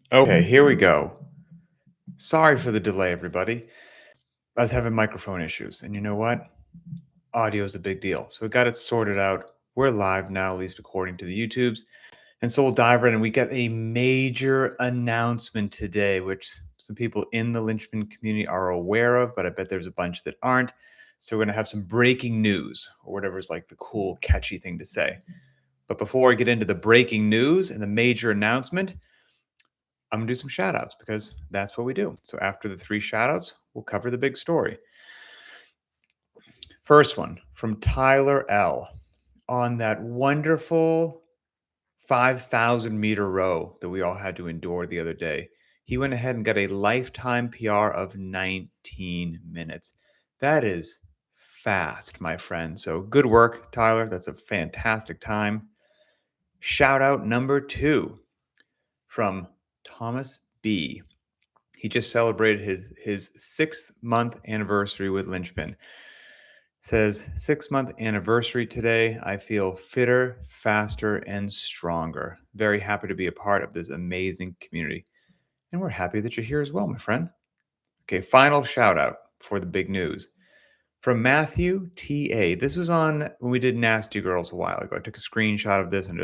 Okay, here we go. Sorry for the delay, everybody. I was having microphone issues, and you know what? Audio is a big deal. So we got it sorted out. We're live now, at least according to the YouTubes. And so we'll dive right in. We got a major announcement today, which some people in the Linchpin community are aware of, but I bet there's a bunch that aren't. So we're going to have some breaking news, or whatever is like the cool, catchy thing to say. But before I get into the breaking news and the major announcement, I'm gonna do some shout outs because that's what we do. So after the three shout outs, we'll cover the big story. First one from Tyler L. On that wonderful 5,000-meter row that we all had to endure the other day. He went ahead and got a lifetime PR of 19 minutes. That is fast, my friend. So good work, Tyler. That's a fantastic time. Shout out number two from Thomas B. He just celebrated his 6-month anniversary with Linchpin. Says 6-month anniversary today. I feel fitter, faster, and stronger. Very happy to be a part of this amazing community. And we're happy that you're here as well, my friend. Okay, final shout out for the big news. From Matthew T.A. This was on when we did Nasty Girls a while ago. I took a screenshot of this and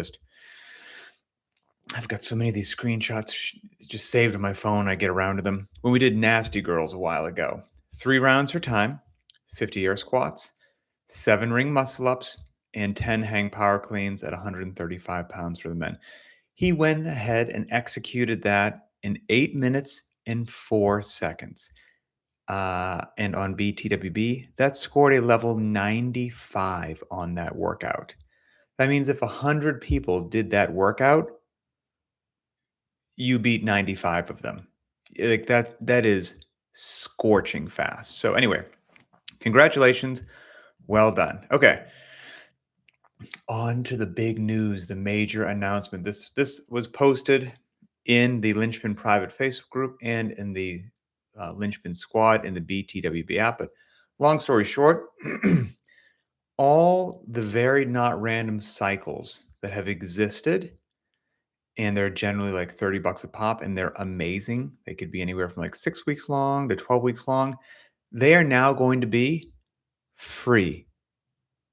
I've got so many of these screenshots just saved on my phone. I get around to them. When we did Nasty Girls a while ago, 3 rounds for time, 50 air squats, 7 ring muscle ups, and 10 hang power cleans at 135 pounds for the men. He went ahead and executed that in 8 minutes and 4 seconds. And on BTWB, that scored a level 95 on that workout. That means if 100 people did that workout, you beat 95 of them. Like that is scorching fast. So anyway, congratulations. Well done. Okay. On to the big news, the major announcement. This was posted in the Linchpin private Facebook group and in the Linchpin squad in the BTWB app. But long story short, all the varied not random cycles that have existed, and they're generally like 30 bucks a pop, and they're amazing. They could be anywhere from like 6 weeks long to 12 weeks long. They are now going to be free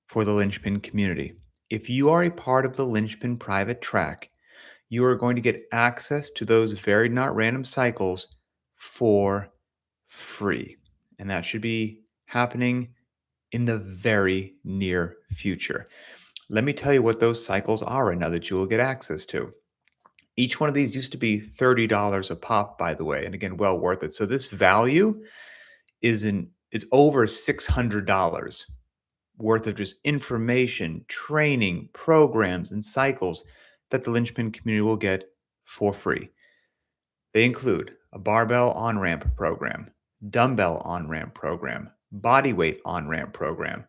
for the Linchpin community. If you are a part of the Linchpin private track, you are going to get access to those varied not random cycles for free. And that should be happening in the very near future. Let me tell you what those cycles are right now that you will get access to. Each one of these used to be $30 a pop, by the way, and again, well worth it. So this value is over $600 worth of just information, training, programs, and cycles that the Linchpin community will get for free. They include a barbell on-ramp program, dumbbell on-ramp program, bodyweight on-ramp program,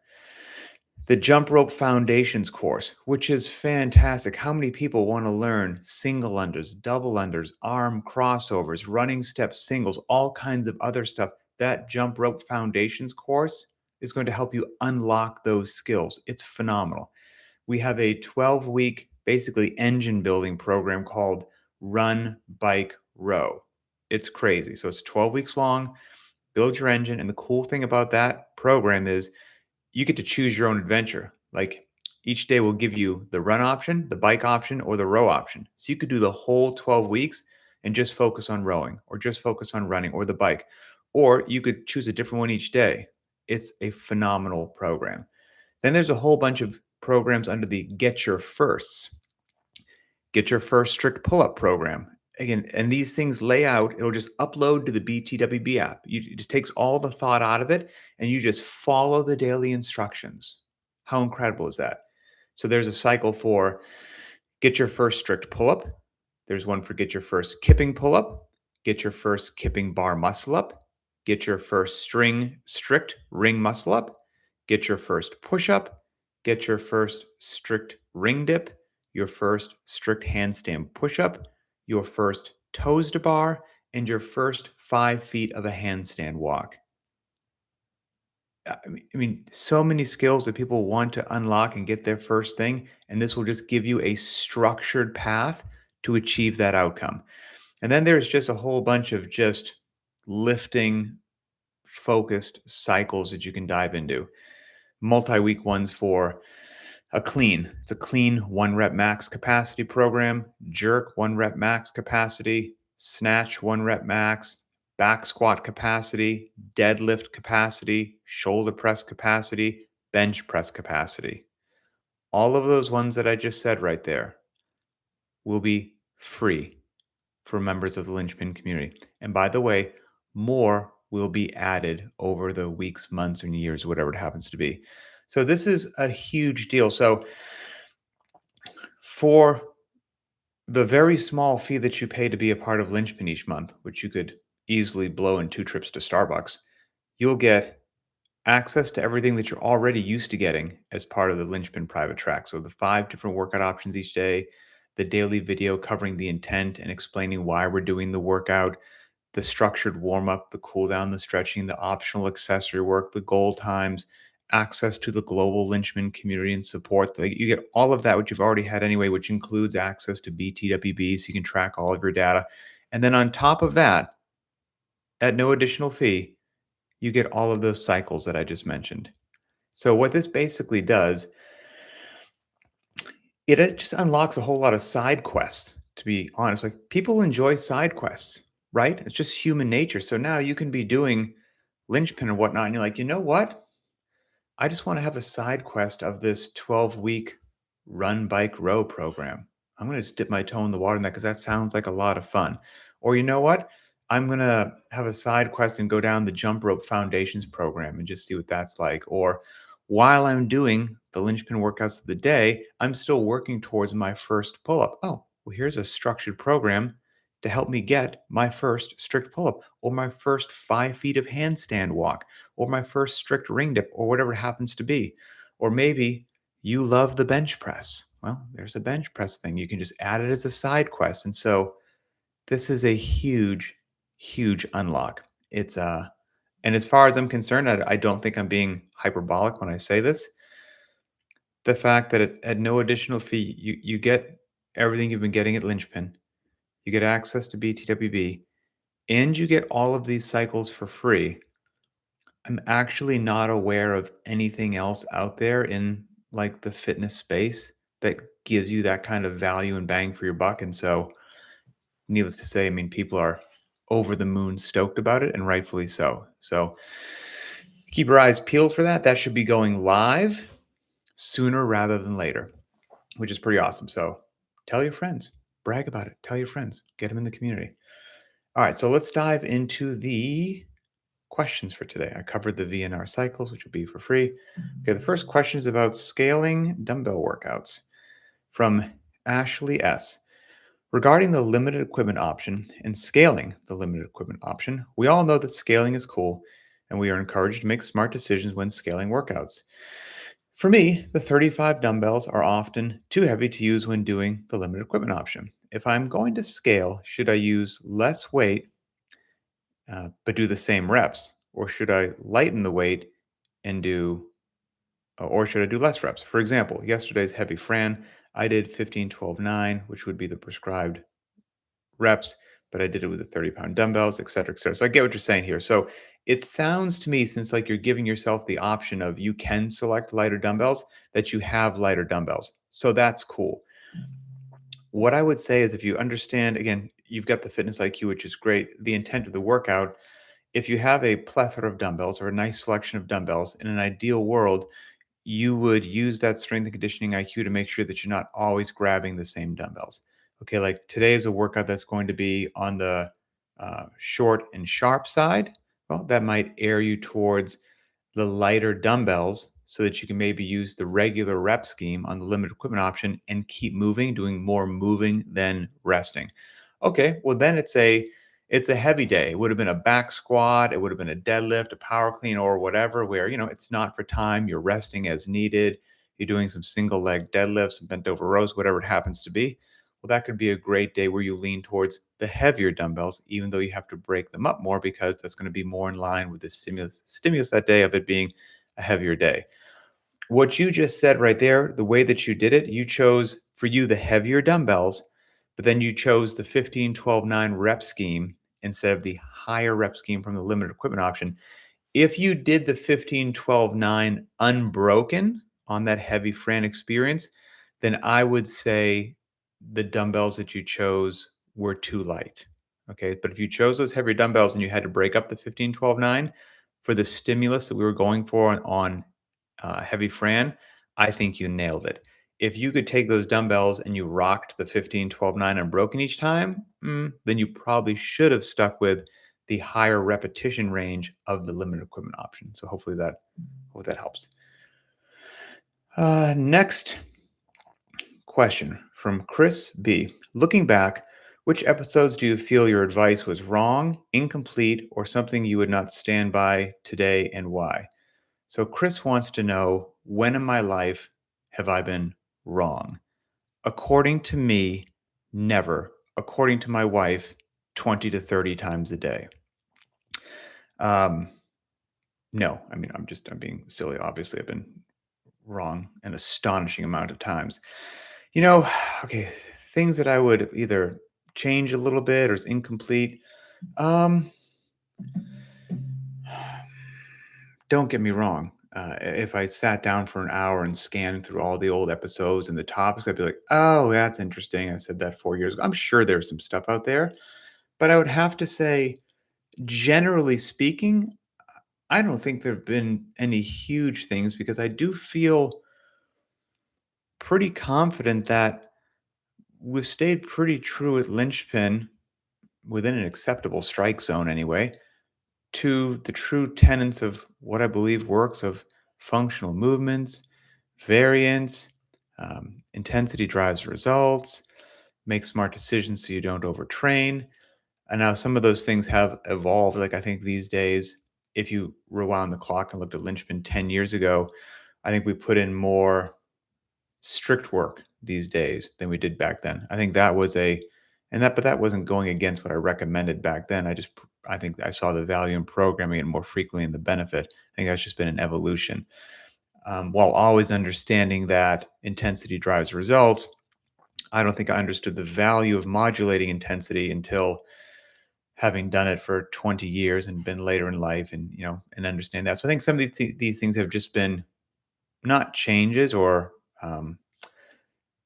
the jump rope foundations course, which is fantastic. How many people want to learn single unders, double unders, arm crossovers, running steps, singles, all kinds of other stuff? That jump rope foundations course is going to help you unlock those skills. It's phenomenal. We have a 12-week, basically engine building program called Run, Bike, Row. It's crazy. So it's 12 weeks long, build your engine. And the cool thing about that program is you get to choose your own adventure. Like each day will give you the run option, the bike option, or the row option. So you could do the whole 12 weeks and just focus on rowing or just focus on running or the bike. Or you could choose a different one each day. It's a phenomenal program. Then there's a whole bunch of programs under the Get Your Firsts. Get Your First Strict Pull-Up program. Again, and these things lay out, it'll just upload to the BTWB app. It just takes all the thought out of it, and you just follow the daily instructions. How incredible is that? So there's a cycle for Get Your First Strict Pull-Up. There's one for Get Your First Kipping Pull-Up. Get Your First Kipping Bar Muscle Up. Get Your First Strict Ring Muscle Up. Get Your First Push-Up. Get Your First Strict Ring Dip. Your first strict handstand push-up, your first toes to bar, and your first 5 feet of a handstand walk. I mean, so many skills that people want to unlock and get their first thing, and this will just give you a structured path to achieve that outcome. And then there's just a whole bunch of just lifting focused cycles that you can dive into. Multi-week ones for a clean. It's a clean 1 rep max capacity program, jerk 1 rep max capacity, snatch 1 rep max, back squat capacity, deadlift capacity, shoulder press capacity, bench press capacity. All of those ones that I just said right there will be free for members of the Linchpin community. And by the way, more will be added over the weeks, months, and years, whatever it happens to be. So this is a huge deal. So for the very small fee that you pay to be a part of Linchpin each month, which you could easily blow in 2 trips to Starbucks, you'll get access to everything that you're already used to getting as part of the Linchpin private track. So the 5 different workout options each day, the daily video covering the intent and explaining why we're doing the workout, the structured warm up, the cool down, the stretching, the optional accessory work, the goal times, access to the global Lynchman community and support. You get all of that, which you've already had anyway, which includes access to BTWB so you can track all of your data. And then on top of that, at no additional fee, you get all of those cycles that I just mentioned. So what this basically does, it just unlocks a whole lot of side quests, to be honest. Like people enjoy side quests, right? It's just human nature. So now you can be doing Linchpin or whatnot, and you're like, you know what? I just want to have a side quest of this 12-week run, bike, row program. I'm going to just dip my toe in the water in that because that sounds like a lot of fun. Or you know what? I'm going to have a side quest and go down the jump rope foundations program and just see what that's like. Or while I'm doing the Linchpin workouts of the day, I'm still working towards my first pull up. Oh, well, here's a structured program to help me get my first strict pull up or my first 5 feet of handstand walk or my first strict ring dip or whatever it happens to be. Or maybe you love the bench press. Well, there's a bench press thing. You can just add it as a side quest. And so this is a huge, huge unlock. And as far as I'm concerned, I don't think I'm being hyperbolic when I say this. The fact that at no additional fee, you get everything you've been getting at Linchpin, you get access to BTWB, and you get all of these cycles for free. I'm actually not aware of anything else out there in like the fitness space that gives you that kind of value and bang for your buck. And so, needless to say, I mean, people are over the moon stoked about it, and rightfully so. So, keep your eyes peeled for that. That should be going live sooner rather than later, which is pretty awesome. So, tell your friends, brag about it, tell your friends, get them in the community. All right, so let's dive into the questions for today. I covered the VNR cycles, which will be for free. Okay, the first question is about scaling dumbbell workouts from Ashley S. Regarding the limited equipment option and scaling the limited equipment option, we all know that scaling is cool and we are encouraged to make smart decisions when scaling workouts. For me, the 35 dumbbells are often too heavy to use when doing the limited equipment option. If I'm going to scale, should I use less weight but do the same reps? Or should I lighten the weight and or should I do less reps? For example, yesterday's heavy Fran, I did 15, 12, 9, which would be the prescribed reps, but I did it with the 30-pound dumbbells, et cetera, et cetera. So I get what you're saying here. So it sounds to me, since like you're giving yourself the option of you can select lighter dumbbells, that you have lighter dumbbells. So that's cool. What I would say is if you understand, again, you've got the fitness IQ, which is great, the intent of the workout, if you have a plethora of dumbbells or a nice selection of dumbbells, in an ideal world, you would use that strength and conditioning IQ to make sure that you're not always grabbing the same dumbbells. Okay, like today is a workout that's going to be on the short and sharp side. Well, that might air you towards the lighter dumbbells so that you can maybe use the regular rep scheme on the limited equipment option and keep moving, doing more moving than resting. Okay, well then it's a heavy day. It would have been a back squat, it would have been a deadlift, a power clean, or whatever, where it's not for time, you're resting as needed, you're doing some single leg deadlifts, some bent over rows, whatever it happens to be. Well, that could be a great day where you lean towards the heavier dumbbells, even though you have to break them up more because that's going to be more in line with the stimulus that day of it being a heavier day. What you just said right there, the way that you did it, you chose for you the heavier dumbbells. but then you chose the 15-12-9 rep scheme instead of the higher rep scheme from the limited equipment option. If you did the 15-12-9 unbroken on that heavy Fran experience, then I would say the dumbbells that you chose were too light. Okay. But if you chose those heavier dumbbells and you had to break up the 15-12-9 for the stimulus that we were going for on heavy Fran, I think you nailed it. If you could take those dumbbells and you rocked the 15-12-9 unbroken each time, then you probably should have stuck with the higher repetition range of the limited equipment option. So hopefully that helps. Next question from Chris B. Looking back, which episodes do you feel your advice was wrong, incomplete, or something you would not stand by today, and why? So Chris wants to know, when in my life have I been wrong? According to me, never. According to my wife, 20 to 30 times a day. Um, no, I mean, I'm being silly. Obviously, I've been wrong an astonishing amount of times. You know, okay, things that I would either change a little bit or is incomplete. Um, don't get me wrong. If I sat down for an hour and scanned through all the old episodes and the topics, I'd be like, oh, that's interesting. I said that 4 years ago. I'm sure there's some stuff out there, but I would have to say, generally speaking, I don't think there have been any huge things because I do feel pretty confident that we've stayed pretty true at Linchpin within an acceptable strike zone anyway, to the true tenets of what I believe works of functional movements, variance, intensity drives results, make smart decisions so you don't overtrain. And now some of those things have evolved. Like I think these days, if you rewound the clock and looked at Lynchpin 10 years ago, I think we put in more strict work these days than we did back then. I think that was a and that but that wasn't going against what I recommended back then. I think I saw the value in programming it more frequently and the benefit. I think that's just been an evolution. While always understanding that intensity drives results, I don't think I understood the value of modulating intensity until having done it for 20 years and been later in life and and understand that. So I think some of these things have just been not changes or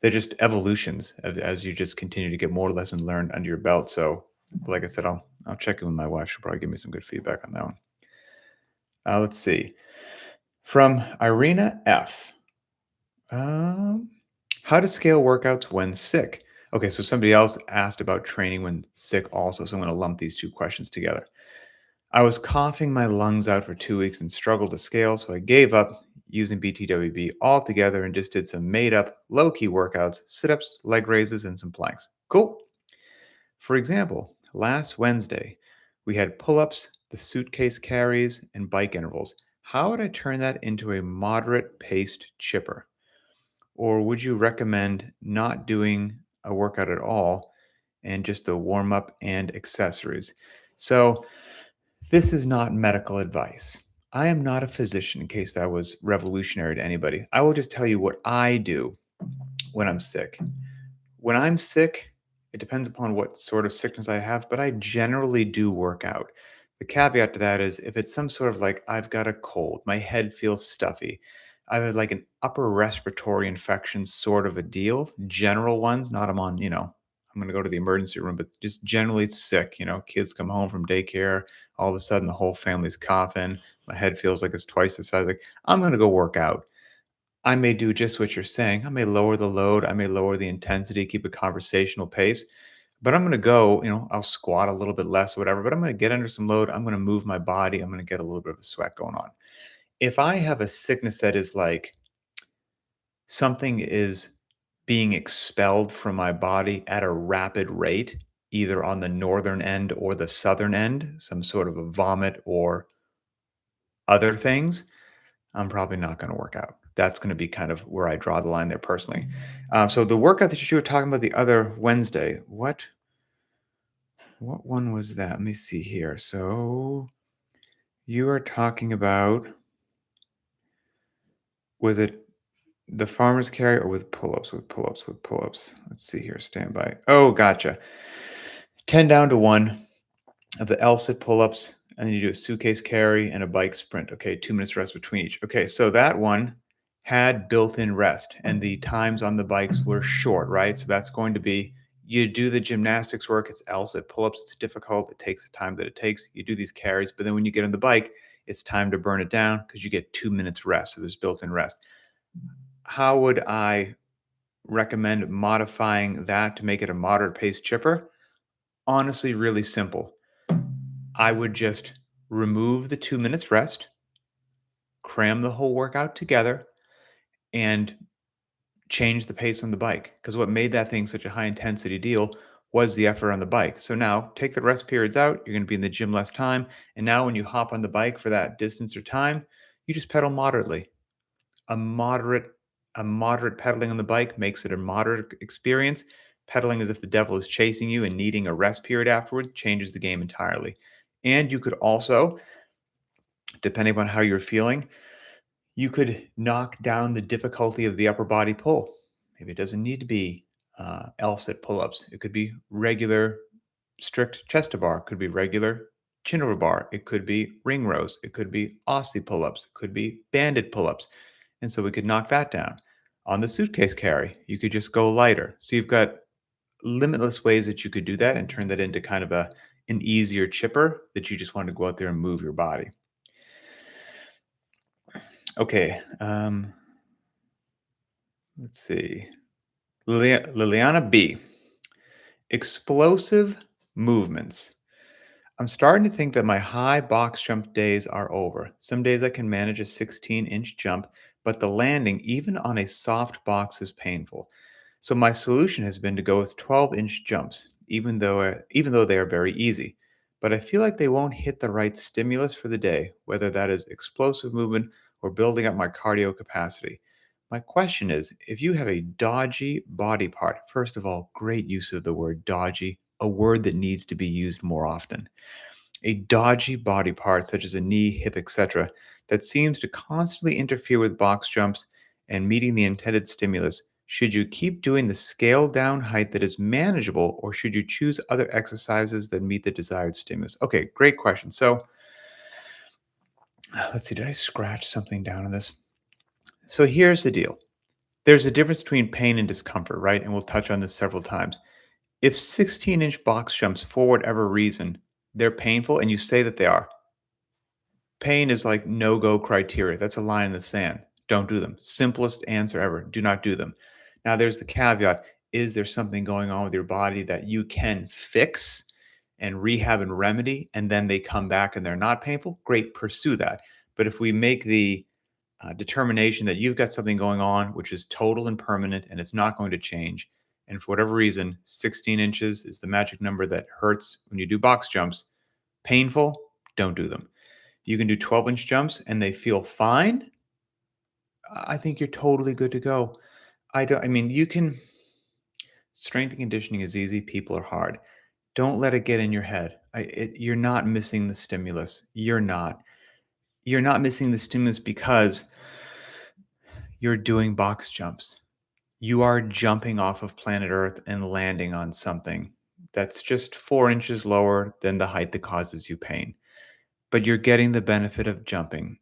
they're just evolutions as you just continue to get more lessons learned under your belt. So, like I said, I'll check in with my wife. She'll probably give me some good feedback on that one. Let's see. From Irina F. Um, how to scale workouts when sick? Okay, so somebody else asked about training when sick also, so I'm going to lump these two questions together. I was coughing my lungs out for 2 weeks and struggled to scale, so I gave up using BTWB altogether and just did some made up low key workouts, sit ups, leg raises, and some planks. Cool. For example, last Wednesday, we had pull ups, the suitcase carries, and bike intervals. How would I turn that into a moderate paced chipper? Or would you recommend not doing a workout at all and just the warm up and accessories? So, this is not medical advice. I am not a physician, in case that was revolutionary to anybody. I will just tell you what I do when I'm sick. When I'm sick, it depends upon what sort of sickness I have, but I generally do work out. The caveat to that is if it's some sort of like I've got a cold, my head feels stuffy, I have like an upper respiratory infection sort of a deal, general ones, not I'm on, I'm going to go to the emergency room, but just generally sick, kids come home from daycare, all of a sudden the whole family's coughing, my head feels like it's twice the size, like I'm going to go work out. I may do just what you're saying. I may lower the load. I may lower the intensity, keep a conversational pace, but I'm going to go, I'll squat a little bit less, whatever, but I'm going to get under some load. I'm going to move my body. I'm going to get a little bit of a sweat going on. If I have a sickness that is like something is being expelled from my body at a rapid rate, either on the northern end or the southern end, some sort of a vomit or other things, I'm probably not going to work out. That's going to be kind of where I draw the line there personally. So the workout that you were talking about the other Wednesday, what one was that? Let me see here. So you are talking about, was it The farmer's carry or with pull-ups, with pull-ups, with pull-ups. Let's see here, stand by. Oh, gotcha. 10 down to 1 of the L-sit pull-ups, and then you do a suitcase carry and a bike sprint. Okay, 2 minutes rest between each. Okay, so that one had built-in rest, and the times on the bikes were short, right? So that's going to be you do the gymnastics work, it's L-sit pull-ups, it's difficult, it takes the time that it takes. You do these carries, but then when you get on the bike, it's time to burn it down because you get 2 minutes rest. So there's built-in rest. How would I recommend modifying that to make it a moderate pace chipper? Honestly, really simple. I would just remove the 2 minutes rest, cram the whole workout together, and change the pace on the bike. Because what made that thing such a high intensity deal was the effort on the bike. So now take the rest periods out. You're going to be in the gym less time. And now when you hop on the bike for that distance or time, you just pedal moderately. A moderate a moderate pedaling on the bike makes it a moderate experience. Pedaling as if the devil is chasing you and needing a rest period afterward changes the game entirely. And you could also, depending upon how you're feeling, you could knock down the difficulty of the upper body pull. Maybe it doesn't need to be L-sit pull-ups. It could be regular strict chest to bar. It could be regular chin over bar. It could be ring rows. It could be Aussie pull-ups. It could be banded pull-ups. And so we could knock that down. On the suitcase carry, you could just go lighter. So you've got limitless ways that you could do that and turn that into kind of an easier chipper that you just want to go out there and move your body. Okay, let's see. Liliana B. Explosive movements. I'm starting to think that my high box jump days are over. Some days I can manage a 16-inch jump, but the landing, even on a soft box, is painful. So my solution has been to go with 12-inch jumps, even though they are very easy. But I feel like they won't hit the right stimulus for the day, whether that is explosive movement or building up my cardio capacity. My question is, if you have a dodgy body part, first of all, great use of the word dodgy, a word that needs to be used more often. A dodgy body part, such as a knee, hip, etc., that seems to constantly interfere with box jumps and meeting the intended stimulus. Should you keep doing the scaled down height that is manageable, or should you choose other exercises that meet the desired stimulus? Okay, great question. So let's see, did I scratch something down on this? So here's the deal. There's a difference between pain and discomfort, right? And we'll touch on this several times. If 16-inch box jumps, for whatever reason, they're painful, and you say that they are, pain is like no-go criteria. That's a line in the sand. Don't do them. Simplest answer ever. Do not do them. Now, there's the caveat. Is there something going on with your body that you can fix and rehab and remedy, and then they come back and they're not painful? Great, pursue that. But if we make the determination that you've got something going on which is total and permanent and it's not going to change, and for whatever reason, 16 inches is the magic number that hurts when you do box jumps, painful, don't do them. You can do 12-inch jumps and they feel fine. I think you're totally good to go. I mean, you can strength and conditioning is easy, people are hard. Don't let it get in your head. You're not missing the stimulus. You're not. You're not missing the stimulus because you're doing box jumps. You are jumping off of planet Earth and landing on something that's just 4 inches lower than the height that causes you pain. But you're getting the benefit of jumping.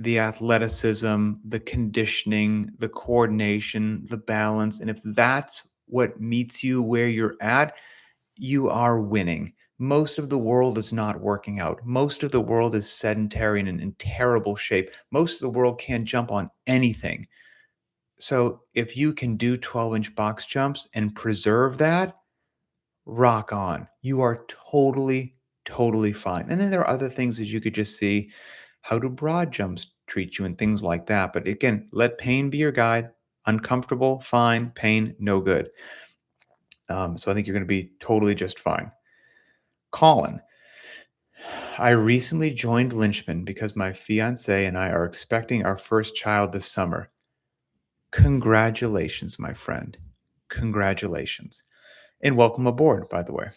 The athleticism, the conditioning, the coordination, the balance. And if that's what meets you where you're at, you are winning. Most of the world is not working out. Most of the world is sedentary and in terrible shape. Most of the world can't jump on anything. So if you can do 12-inch box jumps and preserve that, rock on. You are totally, totally fine. And then there are other things that you could just see. How do broad jumps treat you and things like that? But again, let pain be your guide. Uncomfortable, fine. Pain, no good. So I think you're going to be totally just fine. Colin, I recently joined Linchpin because my fiance and I are expecting our first child this summer. Congratulations, my friend. Congratulations. And welcome aboard, by the way.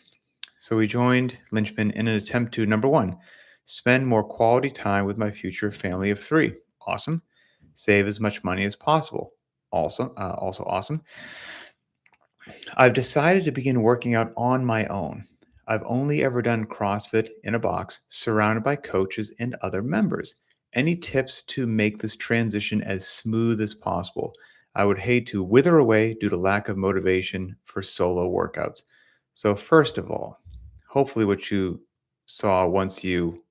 So we joined Linchpin in an attempt to, number one, spend more quality time with my future family of three. Awesome. Save as much money as possible. Also awesome. I've decided to begin working out on my own. I've only ever done CrossFit in a box, surrounded by coaches and other members. Any tips to make this transition as smooth as possible? I would hate to wither away due to lack of motivation for solo workouts. So, first of all, hopefully, what you saw once you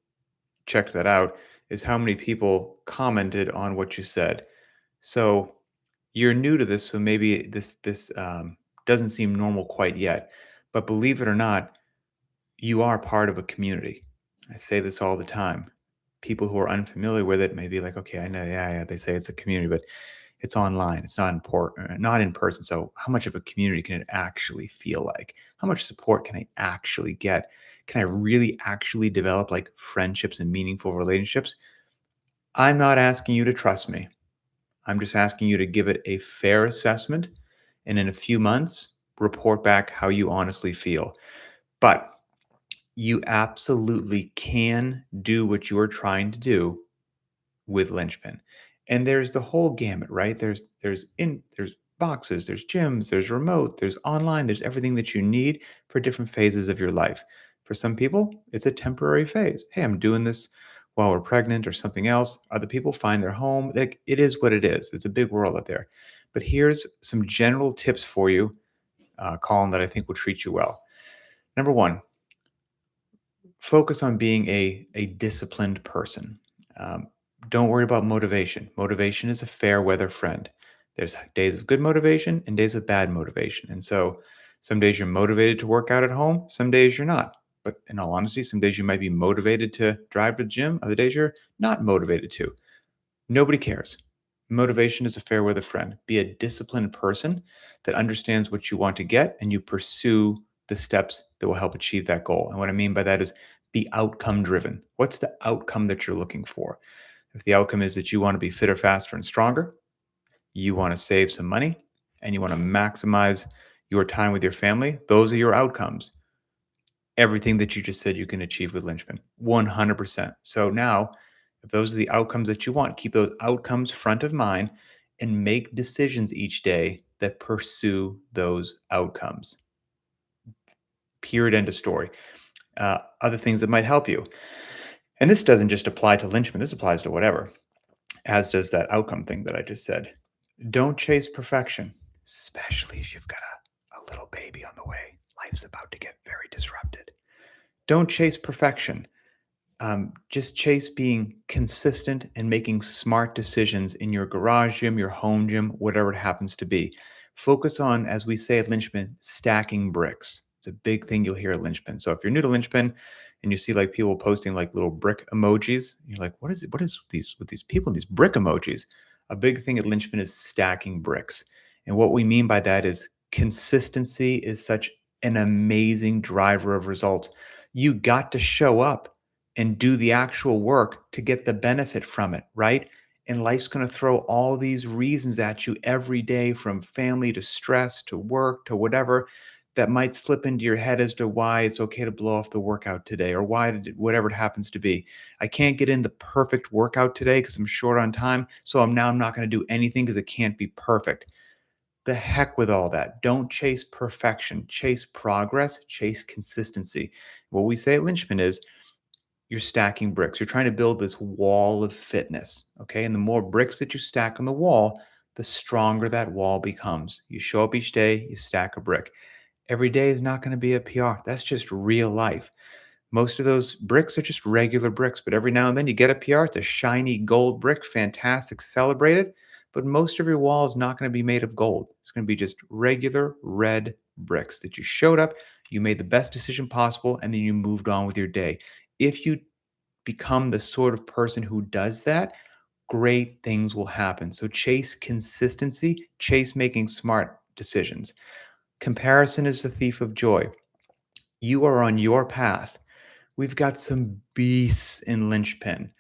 checked that out is how many people commented on what you said. So, you're new to this, so maybe this doesn't seem normal quite yet. But believe it or not, you are part of a community. I say this all the time. People who are unfamiliar with it may be like, okay, I know, yeah, yeah, they say it's a community, but it's online. It's not important, not in person. So, how much of a community can it actually feel like? How much support can I actually get? Can I really actually develop like friendships and meaningful relationships? I'm not asking you to trust me. I'm just asking you to give it a fair assessment and in a few months, report back how you honestly feel. But you absolutely can do what you are trying to do with Linchpin. And there's the whole gamut, right? There's boxes, there's gyms, there's remote, there's online, there's everything that you need for different phases of your life. For some people, it's a temporary phase. Hey, I'm doing this while we're pregnant or something else. Other people find their home. Like it is what it is. It's a big world out there. But here's some general tips for you, Colin, that I think will treat you well. Number one, focus on being a disciplined person. Um, don't worry about motivation. Motivation is a fair weather friend. There's days of good motivation and days of bad motivation. And so some days you're motivated to work out at home, some days you're not. But in all honesty, some days you might be motivated to drive to the gym, other days you're not motivated to. Nobody cares. Motivation is a fair weather friend. Be a disciplined person that understands what you want to get and you pursue the steps that will help achieve that goal. And what I mean by that is be outcome driven. What's the outcome that you're looking for? If the outcome is that you want to be fitter, faster, and stronger, you want to save some money, and you want to maximize your time with your family, those are your outcomes. Everything that you just said you can achieve with Linchpin, 100%. So now, if those are the outcomes that you want, keep those outcomes front of mind and make decisions each day that pursue those outcomes. Period. End of story. Other things that might help you. And this doesn't just apply to Linchpin, this applies to whatever, as does that outcome thing that I just said. Don't chase perfection, especially if you've got a little baby on the way. Life's about to get very disrupted. Don't chase perfection. Just chase being consistent and making smart decisions in your garage gym, your home gym, whatever it happens to be. Focus on, as we say at Lynchpin, stacking bricks. It's a big thing you'll hear at Lynchpin. So if you're new to Lynchpin and you see like people posting like little brick emojis, you're like, what is it? What is these with these people and these brick emojis? A big thing at Lynchpin is stacking bricks. And what we mean by that is consistency is such an amazing driver of results. You got to show up and do the actual work to get the benefit from it, right? And life's going to throw all these reasons at you every day, from family to stress to work to whatever, that might slip into your head as to why it's okay to blow off the workout today, or why did whatever it happens to be. I can't get in the perfect workout today because I'm short on time. So I'm not going to do anything because it can't be perfect. The heck with all that. Don't chase perfection, chase progress, chase consistency. What we say at Lynchpin is you're stacking bricks. You're trying to build this wall of fitness. Okay. And the more bricks that you stack on the wall, the stronger that wall becomes. You show up each day, you stack a brick. Every day is not going to be a PR. That's just real life. Most of those bricks are just regular bricks, but every now and then you get a PR. It's a shiny gold brick, fantastic, celebrate it. But most of your wall is not going to be made of gold. It's going to be just regular red bricks that you showed up, you made the best decision possible, and then you moved on with your day. If you become the sort of person who does that, great things will happen. So chase consistency, chase making smart decisions. Comparison is the thief of joy. You are on your path. We've got some beasts in Linchpin.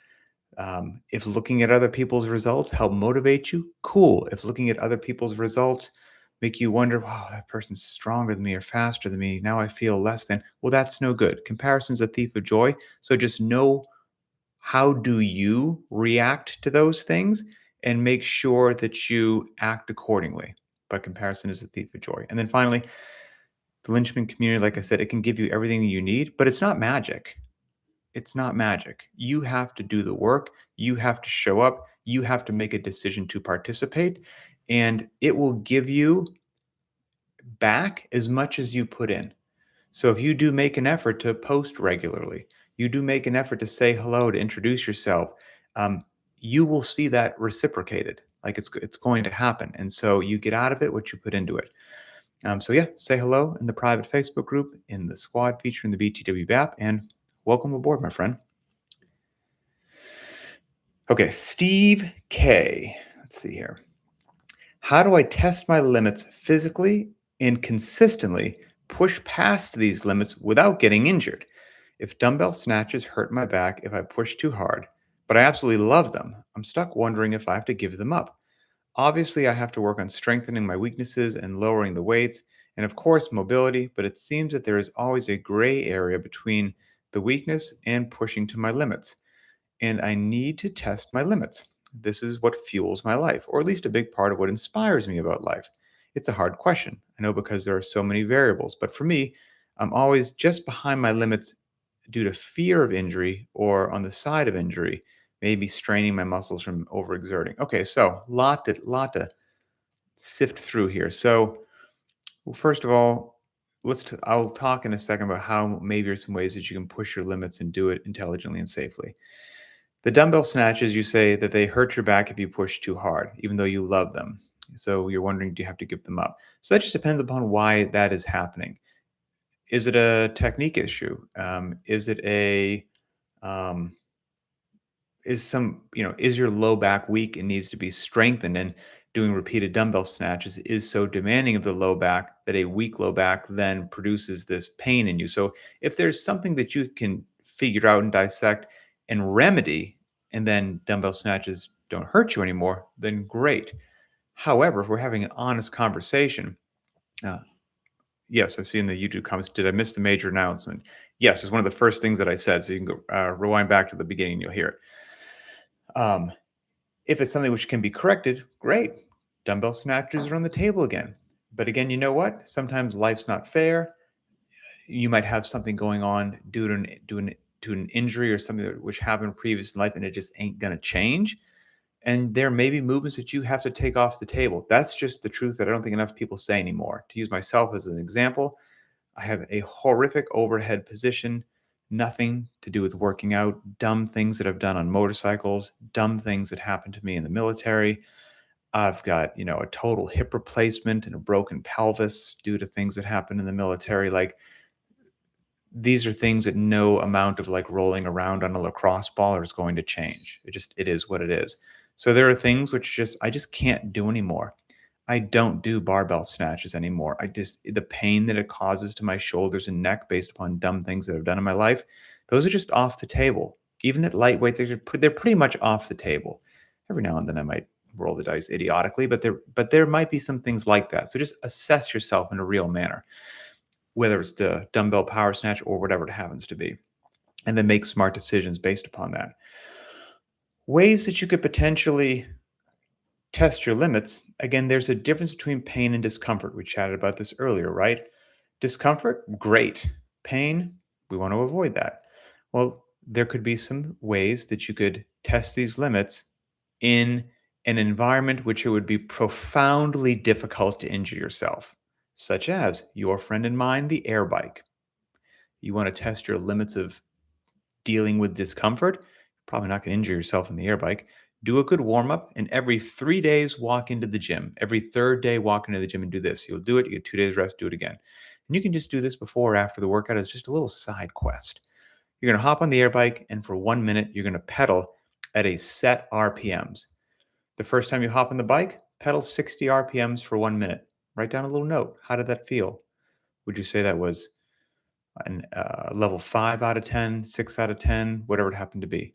If looking at other people's results help motivate you, cool. If looking at other people's results make you wonder, wow, that person's stronger than me or faster than me, now I feel less than, well, that's no good. Comparison's a thief of joy. So just know, how do you react to those things? and make sure that you act accordingly. But comparison is a thief of joy. And then finally, the Linchpin community, like I said, it can give you everything that you need, but it's not magic. It's not magic. You have to do the work. You have to show up. You have to make a decision to participate. And it will give you back as much as you put in. So if you do make an effort to post regularly, you do make an effort to say hello, to introduce yourself, um, you will see that reciprocated. Like it's going to happen. And so you get out of it what you put into it. So yeah, say hello in the private Facebook group, in the squad featuring the BTW app, and welcome aboard, my friend. Okay, Steve K. Let's see here. How do I test my limits physically and consistently push past these limits without getting injured? If dumbbell snatches hurt my back if I push too hard, but I absolutely love them, I'm stuck wondering if I have to give them up. Obviously, I have to work on strengthening my weaknesses and lowering the weights, and of course, mobility, but it seems that there is always a gray area between the weakness and pushing to my limits, and I need to test my limits. This is what fuels my life, or at least a big part of what inspires me about life. It's a hard question, I know, because there are so many variables, but for me, I'm always just behind my limits due to fear of injury or on the side of injury, maybe straining my muscles from overexerting. Okay, so lot to sift through here. So, well, first of all, I'll talk in a second about how maybe there's some ways that you can push your limits and do it intelligently and safely. The dumbbell snatches, you say that they hurt your back if you push too hard, even though you love them. So you're wondering, do you have to give them up? So that just depends upon why that is happening. Is it a technique issue? Is it a um, is your low back weak and needs to be strengthened, and doing repeated dumbbell snatches is so demanding of the low back that a weak low back then produces this pain in you. So if there's something that you can figure out and dissect and remedy, and then dumbbell snatches don't hurt you anymore, then great. However, if we're having an honest conversation, uh, yes, I see in the YouTube comments, did I miss the major announcement? Yes, it's one of the first things that I said. So you can go rewind back to the beginning, you'll hear it. Um, if it's something which can be corrected, great. Dumbbell snatches are on the table again. But again, you know what? Sometimes life's not fair. You might have something going on to an injury or something which happened previous in life, and it just ain't gonna change. And there may be movements that you have to take off the table. That's just the truth that I don't think enough people say anymore. To use myself as an example, I have a horrific overhead position, nothing to do with working out, dumb things that I've done on motorcycles, dumb things that happened to me in the military. I've got, a total hip replacement and a broken pelvis due to things that happened in the military. Like, these are things that no amount of like rolling around on a lacrosse ball is going to change. It is what it is. So there are things which I just can't do anymore. I don't do barbell snatches anymore. The pain that it causes to my shoulders and neck based upon dumb things that I've done in my life, those are just off the table. Even at lightweight, they're pretty much off the table. Every now and then I might roll the dice idiotically, but there might be some things like that. So just assess yourself in a real manner, whether it's the dumbbell power snatch or whatever it happens to be, and then make smart decisions based upon that. Ways that you could potentially test your limits. Again, there's a difference between pain and discomfort. We chatted about this earlier, right? Discomfort, great. Pain, we want to avoid that. Well, there could be some ways that you could test these limits in an environment which it would be profoundly difficult to injure yourself, such as your friend and mine, the air bike. You want to test your limits of dealing with discomfort, probably not going to injure yourself in the air bike. Do a good warm up, and every 3 days, walk into the gym. Every third day, walk into the gym and do this. You'll do it, you get 2 days rest, do it again. And you can just do this before or after the workout as just a little side quest. You're going to hop on the air bike, and for 1 minute, you're going to pedal at a set RPMs. The first time you hop on the bike, pedal 60 RPMs for 1 minute. Write down a little note. How did that feel? Would you say that was an level 5 out of 10, 6 out of 10, whatever it happened to be?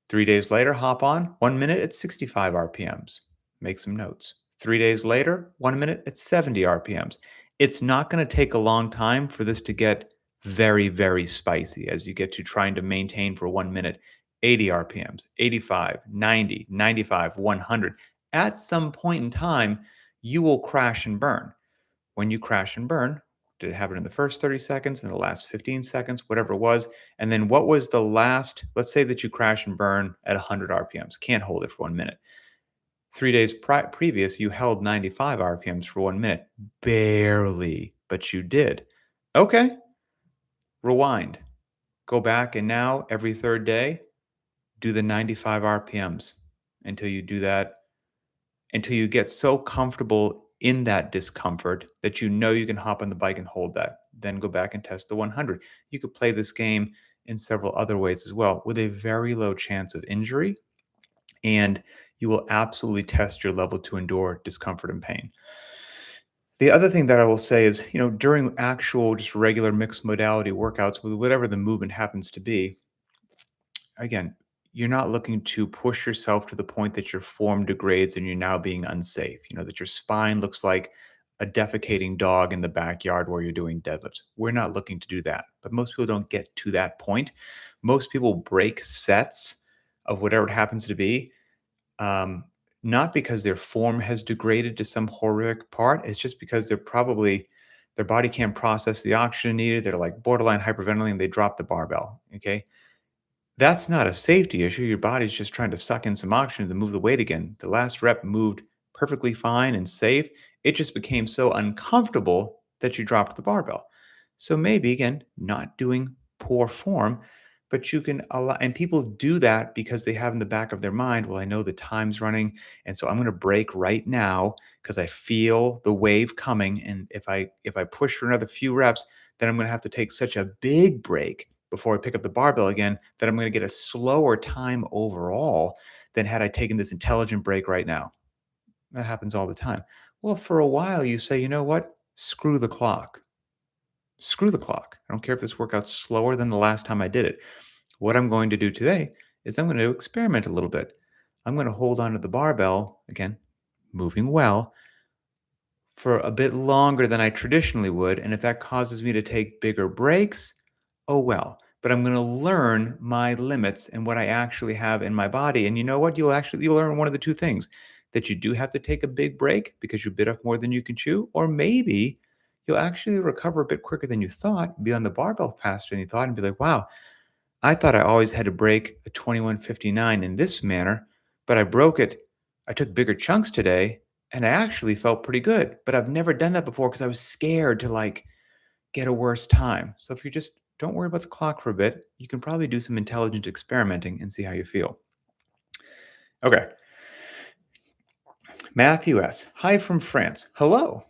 3 days later, hop on, 1 minute at 65 RPMs. Make some notes. 3 days later, 1 minute at 70 RPMs. It's not going to take a long time for this to get very, very spicy as you get to trying to maintain for 1 minute 80 RPMs, 85, 90, 95, 100. At some point in time, you will crash and burn. When you crash and burn, did it happen in the first 30 seconds, in the last 15 seconds, whatever it was? And then what was the last, let's say that you crash and burn at 100 RPMs, can't hold it for 1 minute. 3 days previous, you held 95 RPMs for 1 minute. Barely, but you did. Okay, rewind. Go back and now every third day, do the 95 RPMs until you do that, until you get so comfortable in that discomfort that you know you can hop on the bike and hold that. Then go back and test the 100. You could play this game in several other ways as well with a very low chance of injury, and you will absolutely test your level to endure discomfort and pain. The other thing that I will say is, during actual just regular mixed modality workouts, with whatever the movement happens to be, again, you're not looking to push yourself to the point that your form degrades and you're now being unsafe. That your spine looks like a defecating dog in the backyard where you're doing deadlifts. We're not looking to do that. But most people don't get to that point. Most people break sets of whatever it happens to be, um, not because their form has degraded to some horrific part. It's just because their body can't process the oxygen needed. They're like borderline hyperventilating. They drop the barbell. Okay, that's not a safety issue. Your body's just trying to suck in some oxygen to move the weight again. The last rep moved perfectly fine and safe. It just became so uncomfortable that you dropped the barbell. So maybe, again, not doing poor form, but you can allow, and people do that because they have in the back of their mind, well, I know the time's running. And so I'm going to break right now because I feel the wave coming. And if I push for another few reps, then I'm going to have to take such a big break before I pick up the barbell again, that I'm going to get a slower time overall than had I taken this intelligent break right now. That happens all the time. Well, for a while, you say, you know what? Screw the clock. Screw the clock. I don't care if this workout's slower than the last time I did it. What I'm going to do today is I'm going to experiment a little bit. I'm going to hold on to the barbell, again, moving well, for a bit longer than I traditionally would. And if that causes me to take bigger breaks, oh well. But I'm going to learn my limits and what I actually have in my body. And you know what? You'll learn one of the two things, that you do have to take a big break because you bit off more than you can chew, or maybe you'll actually recover a bit quicker than you thought, be on the barbell faster than you thought, and be like, wow, I thought I always had to break a 2159 in this manner, but I broke it. I took bigger chunks today and I actually felt pretty good. But I've never done that before because I was scared to get a worse time. So if you just don't worry about the clock for a bit, you can probably do some intelligent experimenting and see how you feel. Okay. Matthew S. Hi from France. Hello.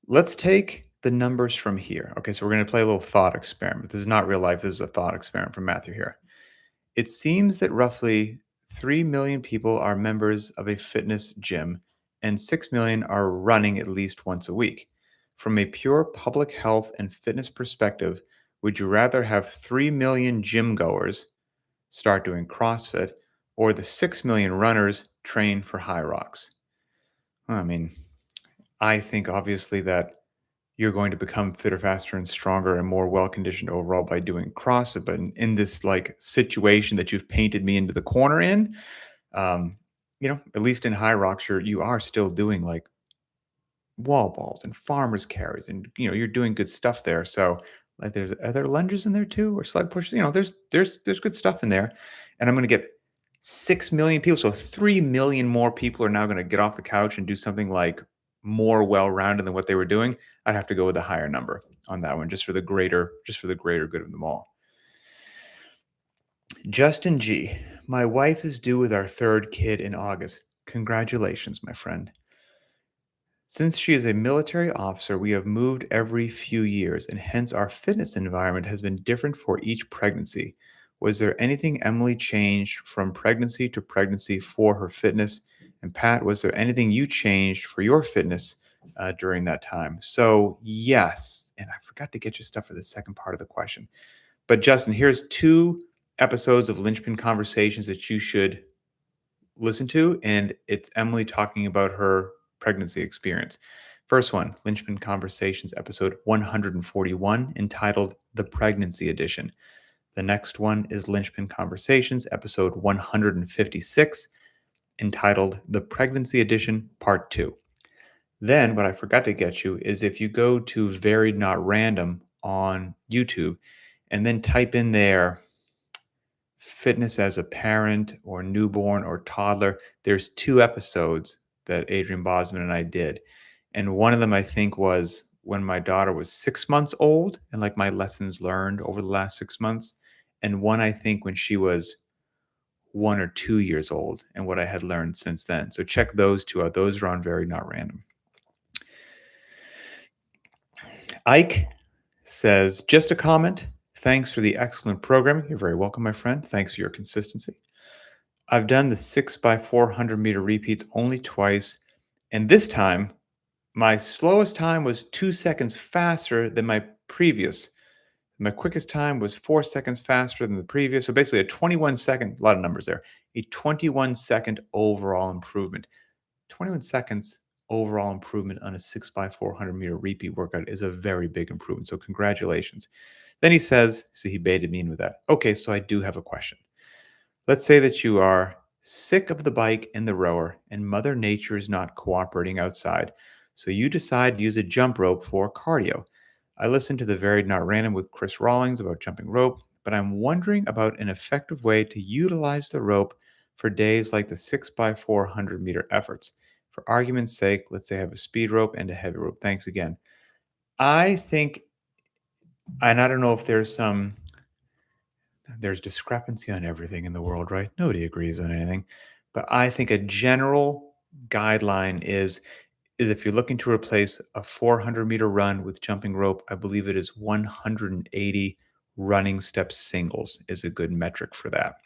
Let's take the numbers from here. Okay, so we're going to play a little thought experiment. This is not real life. This is a thought experiment from Matthew here. It seems that roughly 3 million people are members of a fitness gym and 6 million are running at least once a week. From a pure public health and fitness perspective, would you rather have 3 million gym goers start doing CrossFit or the 6 million runners train for high rocks? Well, I mean, I think obviously that you're going to become fitter, faster, and stronger and more well conditioned overall by doing CrossFit. But in this situation that you've painted me into the corner in, um, at least in high rocks, you are still doing like wall balls and farmers carries, and you're doing good stuff there. So like, are there lunges in there too, or sled push? There's good stuff in there, and I'm going to get 6 million people. So 3 million more people are now going to get off the couch and do something like more well-rounded than what they were doing. I'd have to go with a higher number on that one, just for the greater good of them all. Justin G. My wife is due with our third kid in August. Congratulations, my friend. Since she is a military officer, we have moved every few years, and hence our fitness environment has been different for each pregnancy. Was there anything Emily changed from pregnancy to pregnancy for her fitness? And Pat, was there anything you changed for your fitness during that time? So, yes. And I forgot to get you stuff for the second part of the question. But, Justin, here's 2 episodes of Linchpin Conversations that you should listen to, and it's Emily talking about her pregnancy experience. First one, Linchpin Conversations, episode 141, entitled The Pregnancy Edition. The next one is Linchpin Conversations, episode 156, entitled The Pregnancy Edition, Part 2. Then, what I forgot to get you is if you go to Varied Not Random on YouTube and then type in there fitness as a parent or newborn or toddler, there's two episodes that Adrian Bosman and I did. And one of them, I think, was when my daughter was 6 months old and like my lessons learned over the last 6 months. And one, I think, when she was 1 or 2 years old and what I had learned since then. So check those two out. Those are on Very Not Random. Ike says, just a comment. Thanks for the excellent program. You're very welcome, my friend. Thanks for your consistency. I've done the 6x400 meter repeats only twice. And this time, my slowest time was 2 seconds faster than my previous. My quickest time was 4 seconds faster than the previous. So basically, a 21-second, a lot of numbers there, a 21-second overall improvement. 21 seconds overall improvement on a 6x400 meter repeat workout is a very big improvement. So, congratulations. Then he says, so he baited me in with that. Okay, so I do have a question. Let's say that you are sick of the bike and the rower, and Mother Nature is not cooperating outside. So you decide to use a jump rope for cardio. I listened to the Varied Not Random with Chris Rawlings about jumping rope, but I'm wondering about an effective way to utilize the rope for days like the 6x400 meter efforts. For argument's sake, let's say I have a speed rope and a heavy rope. Thanks again. I think, and I don't know if there's discrepancy on everything in the world, right? Nobody agrees on anything. But I think a general guideline is if you're looking to replace a 400-meter run with jumping rope, I believe it is 180 running step singles is a good metric for that.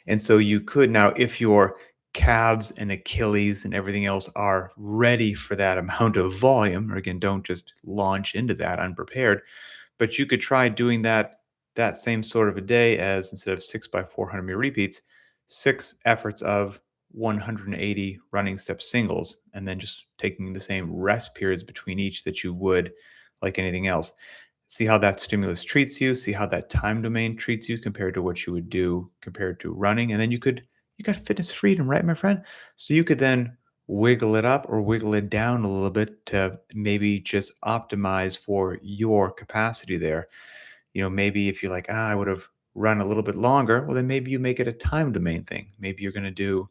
And so you could now, if your calves and Achilles and everything else are ready for that amount of volume, or again, don't just launch into that unprepared, but you could try doing that same sort of a day as instead of 6x400 meter repeats, 6 efforts of 180 running step singles, and then just taking the same rest periods between each that you would like anything else. See how that stimulus treats you, see how that time domain treats you compared to what you would do compared to running. And then you got fitness freedom, right, my friend? So you could then wiggle it up or wiggle it down a little bit to maybe just optimize for your capacity there. Maybe if you're like, I would have run a little bit longer, well, then maybe you make it a time domain thing. Maybe you're going to do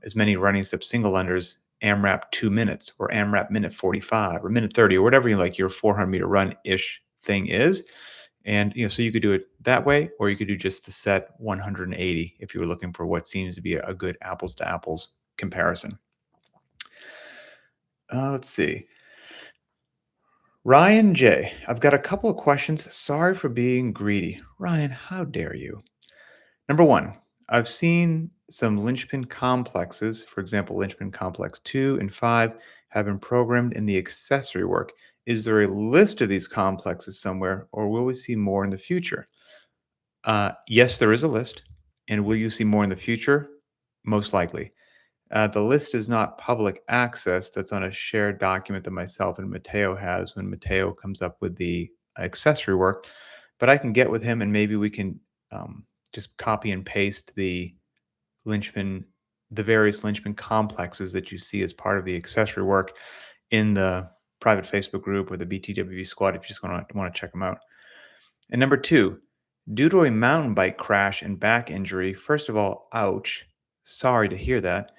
as many running step single unders, AMRAP 2 minutes or AMRAP minute 45 or minute 30 or whatever you like your 400-meter run ish thing is. And, so you could do it that way, or you could do just the set 180 if you were looking for what seems to be a good apples to apples comparison. Let's see. Ryan J. I've got a couple of questions. Sorry for being greedy. Ryan, how dare you? Number one, I've seen some linchpin complexes, for example, linchpin complex 2 and 5, have been programmed in the accessory work. Is there a list of these complexes somewhere, or will we see more in the future? Yes, there is a list. And will you see more in the future? Most likely. The list is not public access. That's on a shared document that myself and Mateo has when Mateo comes up with the accessory work. But I can get with him and maybe we can just copy and paste linchpin, the various linchpin complexes that you see as part of the accessory work in the private Facebook group or the BTWV squad if you just want to check them out. And number two, due to a mountain bike crash and back injury, first of all, ouch. Sorry to hear that.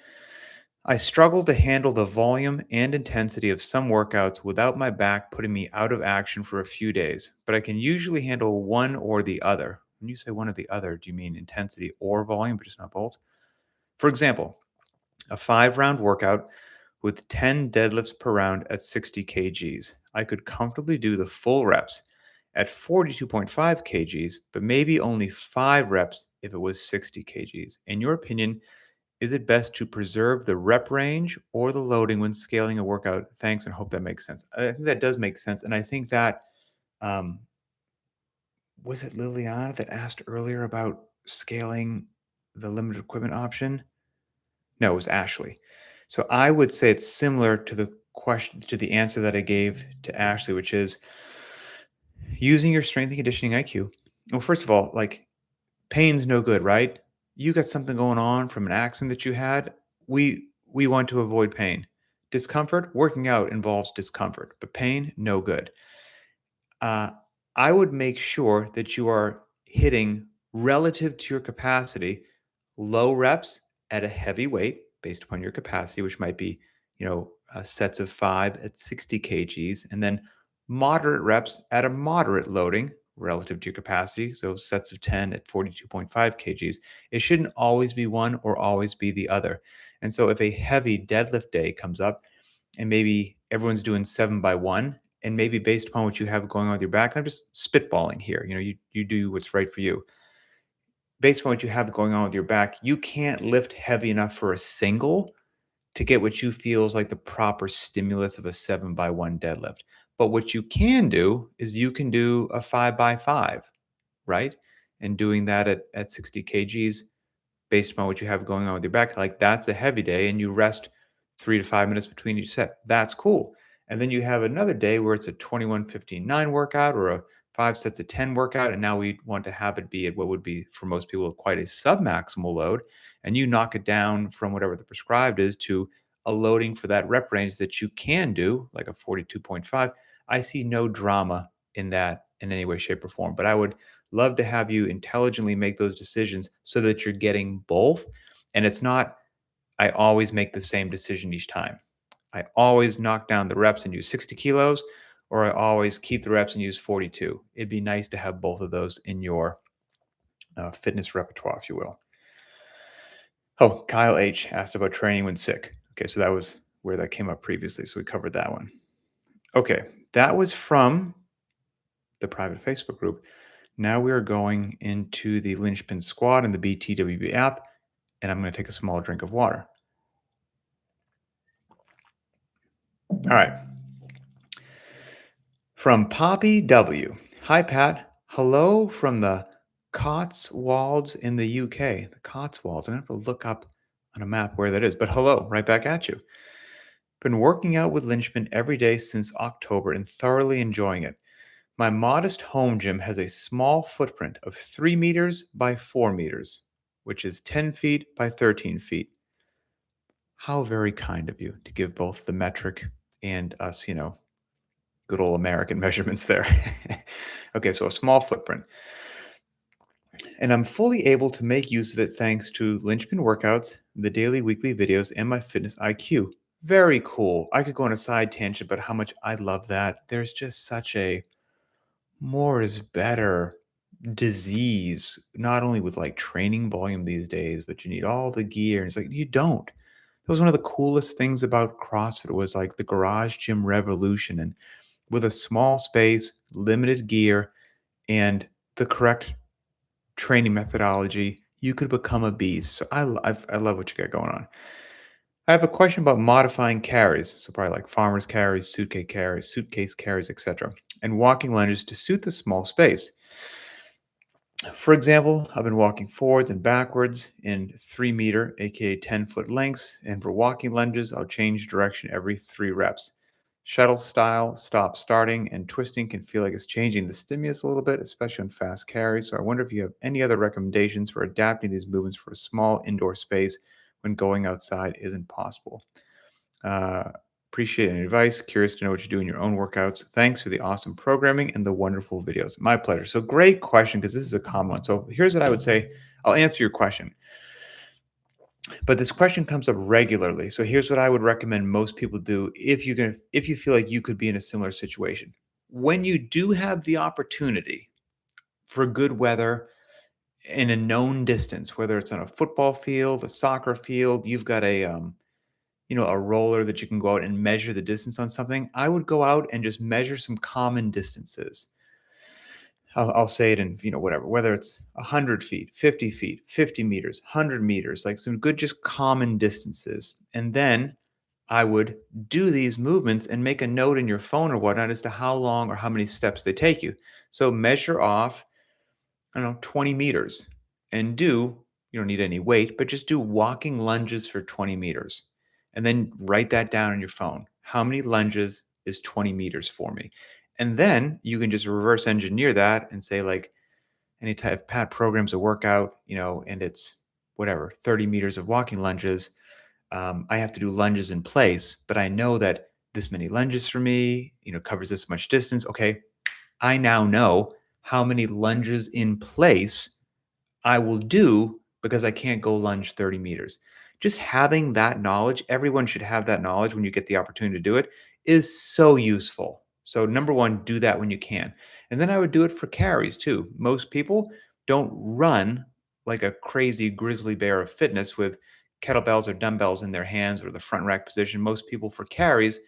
I struggle to handle the volume and intensity of some workouts without my back putting me out of action for a few days, but I can usually handle one or the other. When you say one or the other, do you mean intensity or volume, but just not both? For example, a 5 round workout with 10 deadlifts per round at 60 kgs. I could comfortably do the full reps at 42.5 kgs, but maybe only 5 reps if it was 60 kgs. In your opinion, is it best to preserve the rep range or the loading when scaling a workout? Thanks and hope that makes sense. I think that does make sense. And I think that, um, was it Liliana that asked earlier about scaling the limited equipment option? No, it was Ashley. So I would say it's similar to the answer that I gave to Ashley, which is using your strength and conditioning IQ Well, first of all, like pain's no good, right? You got something going on from an accident that you had. We want to avoid pain. Discomfort, working out involves discomfort, but pain, no good. Uh, I would make sure that you are hitting relative to your capacity, low reps at a heavy weight based upon your capacity, which might be, sets of 5 at 60 kgs, and then moderate reps at a moderate loading relative to your capacity. So sets of 10 at 42.5 kgs. It shouldn't always be one or always be the other. And so if a heavy deadlift day comes up, and maybe everyone's doing 7 by 1, and maybe based upon what you have going on with your back, I'm just spitballing here, you do what's right for you. Based on what you have going on with your back, you can't lift heavy enough for a single to get what you feel is like the proper stimulus of a 7 by 1 deadlift. But what you can do is you can do a 5 by 5, right? And doing that at 60 kgs based upon what you have going on with your back, like that's a heavy day and you rest 3 to 5 minutes between each set. That's cool. And then you have another day where it's a 21-15-9 workout or a 5 sets of 10 workout. And now we want to have it be at what would be for most people quite a submaximal load. And you knock it down from whatever the prescribed is to a loading for that rep range that you can do, like a 42.5. I see no drama in that in any way, shape, or form. But I would love to have you intelligently make those decisions so that you're getting both. And it's not, I always make the same decision each time. I always knock down the reps and use 60 kilos, or I always keep the reps and use 42. It'd be nice to have both of those in your fitness repertoire, if you will. Oh, Kyle H asked about training when sick. Okay, so that was where that came up previously. So we covered that one. Okay, that was from the private Facebook group. Now we are going into the Linchpin squat and the BTWB app, and I'm going to take a small drink of water. All right. From Poppy W. Hi, Pat. Hello from the Cotswolds in the UK. The Cotswolds. I'm going to have to look up on a map where that is, but hello, right back at you. Been working out with Linchpin every day since October and thoroughly enjoying it. My modest home gym has a small footprint of 3 meters by 4 meters, which is 10 feet by 13 feet. How very kind of you to give both the metric and us, good old American measurements there. Okay, so a small footprint. And I'm fully able to make use of it thanks to Linchpin workouts, the daily, weekly videos, and my fitness IQ. Very cool. I could go on a side tangent about how much I love that. There's just such a more is better disease, not only with like training volume these days, but you need all the gear. And it's like, you don't. That was one of the coolest things about CrossFit was like the garage gym revolution. And with a small space, limited gear, and the correct training methodology, you could become a beast. So I love what you got going on. I have a question about modifying carries. So probably like farmer's carries, suitcase carries, etc., and walking lunges to suit the small space. For example, I've been walking forwards and backwards in 3 meter, aka 10-foot lengths, and for walking lunges, I'll change direction every 3 reps. Shuttle style, stop starting, and twisting can feel like it's changing the stimulus a little bit, especially on fast carries. So I wonder if you have any other recommendations for adapting these movements for a small indoor space when going outside isn't possible. Uh, Appreciate any advice. Curious to know what you do in your own workouts. Thanks for the awesome programming and the wonderful videos. My pleasure. So, great question because this is a common one. So, here's what I would say. I'll answer your question, but this question comes up regularly. So, here's what I would recommend most people do if you feel like you could be in a similar situation. When you do have the opportunity for good weather in a known distance, whether it's on a football field, a soccer field, you've got a roller that you can go out and measure the distance on something, I would go out and just measure some common distances. I'll say it in, whatever, whether it's 100 feet, 50 feet, 50 meters, 100 meters, like some good, just common distances. And then I would do these movements and make a note in your phone or whatnot as to how long or how many steps they take you. So measure off, I don't know, 20 meters and you don't need any weight, but just do walking lunges for 20 meters. And then write that down on your phone. How many lunges is 20 meters for me? And then you can just reverse engineer that and say, like, anytime if Pat programs a workout, and it's whatever 30 meters of walking lunges, I have to do lunges in place, but I know that this many lunges for me, covers this much distance. Okay, I now know how many lunges in place I will do because I can't go lunge 30 meters. Just having that knowledge, everyone should have that knowledge when you get the opportunity to do it, is so useful. So, number one, do that when you can. And then I would do it for carries too. Most people don't run like a crazy grizzly bear of fitness with kettlebells or dumbbells in their hands or the front rack position. Most people for carries,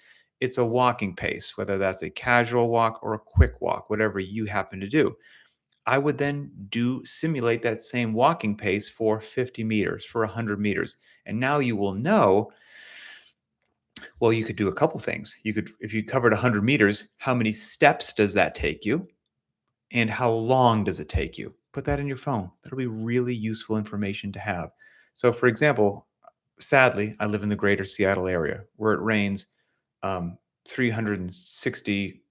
it's a walking pace, whether that's a casual walk or a quick walk, whatever you happen to do. I would then simulate that same walking pace for 50 meters, for 100 meters. And now you will know, well, you could do a couple things. You could, if you covered 100 meters, how many steps does that take you? And how long does it take you? Put that in your phone. That'll be really useful information to have. So, for example, sadly, I live in the greater Seattle area where it rains 360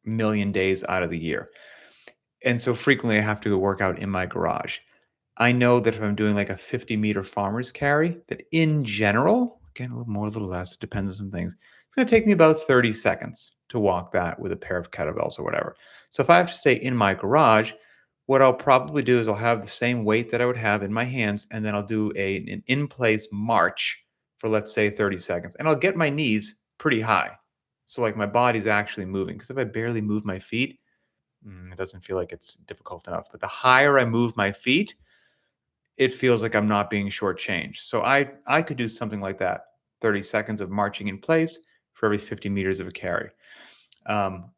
million days out of the year. And so frequently I have to go work out in my garage. I know that if I'm doing like a 50-meter farmer's carry, that in general, again, a little more, a little less, it depends on some things. It's going to take me about 30 seconds to walk that with a pair of kettlebells or whatever. So if I have to stay in my garage, what I'll probably do is I'll have the same weight that I would have in my hands, and then I'll do an in place march for, let's say, 30 seconds. And I'll get my knees pretty high. So, like, my body's actually moving. Because if I barely move my feet, it doesn't feel like it's difficult enough. But the higher I move my feet, it feels like I'm not being shortchanged. So I could do something like that: 30 seconds of marching in place for every 50 meters of a carry. Um,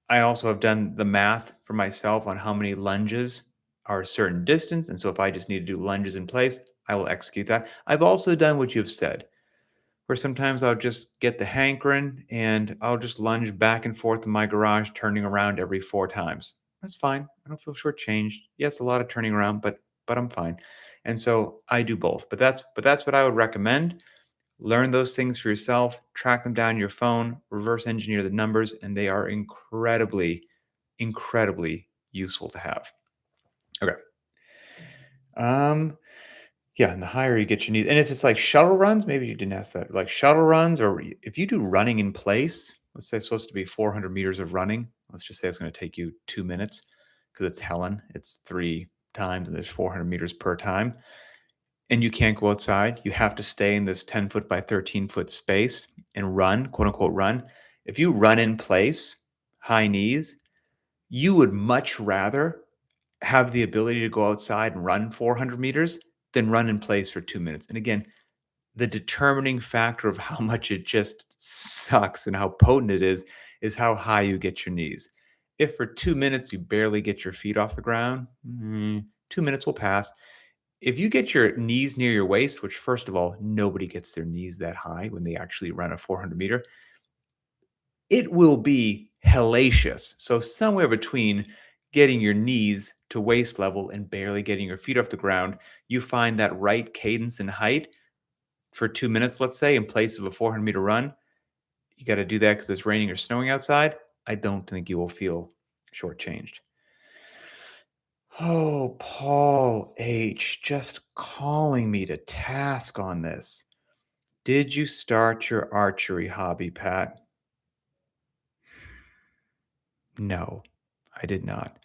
I also have done the math for myself on how many lunges are a certain distance. And so if I just need to do lunges in place, I will execute that. I've also done what you've said, where sometimes I'll just get the hankering and I'll just lunge back and forth in my garage, turning around every 4 times. That's fine. I don't feel shortchanged. Yes, a lot of turning around, but I'm fine. And so I do both. But that's what I would recommend. Learn those things for yourself, track them down in your phone, reverse engineer the numbers, and they are incredibly, incredibly useful to have. Okay. Um, Yeah, and the higher you get your knees, and if it's like shuttle runs, maybe you didn't ask that, like shuttle runs, or if you do running in place, let's say it's supposed to be 400 meters of running. Let's just say it's going to take you 2 minutes because it's Helen. It's 3 times and there's 400 meters per time. And you can't go outside. You have to stay in this 10-foot by 13-foot space and run, quote unquote, run. If you run in place, high knees, you would much rather have the ability to go outside and run 400 meters than run in place for 2 minutes. And again, the determining factor of how much it just sucks and how potent it is how high you get your knees. If for 2 minutes you barely get your feet off the ground, 2 minutes will pass. If you get your knees near your waist, which, first of all, nobody gets their knees that high when they actually run a 400 meter, it will be hellacious. So somewhere between getting your knees to waist level and barely getting your feet off the ground, you find that right cadence and height for 2 minutes, let's say, in place of a 400-meter run. You got to do that because it's raining or snowing outside. I don't think you will feel shortchanged. Oh, Paul H., just calling me to task on this. Did you start your archery hobby, Pat? No, I did not.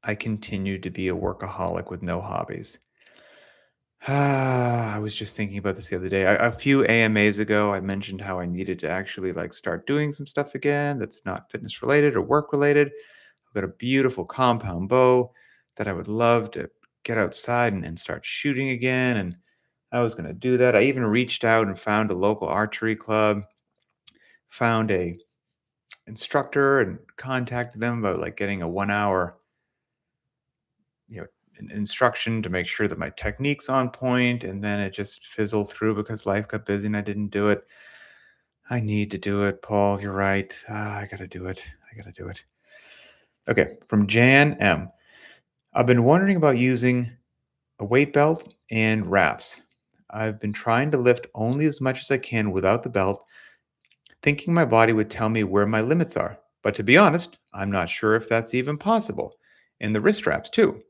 I continued to be a workaholic with no hobbies. I was just thinking about this the other day. A few AMAs ago, I mentioned how I needed to actually like start doing some stuff again that's not fitness related or work related. I've got a beautiful compound bow that I would love to get outside and start shooting again. And I was going to do that. I even reached out and found a local archery club, found a instructor and contacted them about like getting a 1 hour, you know, instruction to make sure that my technique's on point, and then it just fizzled through because life got busy and I didn't do it. I need to do it, Paul. You're right. I gotta do it. I gotta do it. Okay, from Jan M. I've been wondering about using a weight belt and wraps. I've been trying to lift only as much as I can without the belt, thinking my body would tell me where my limits are. But to be honest, I'm not sure if that's even possible. And the wrist straps too.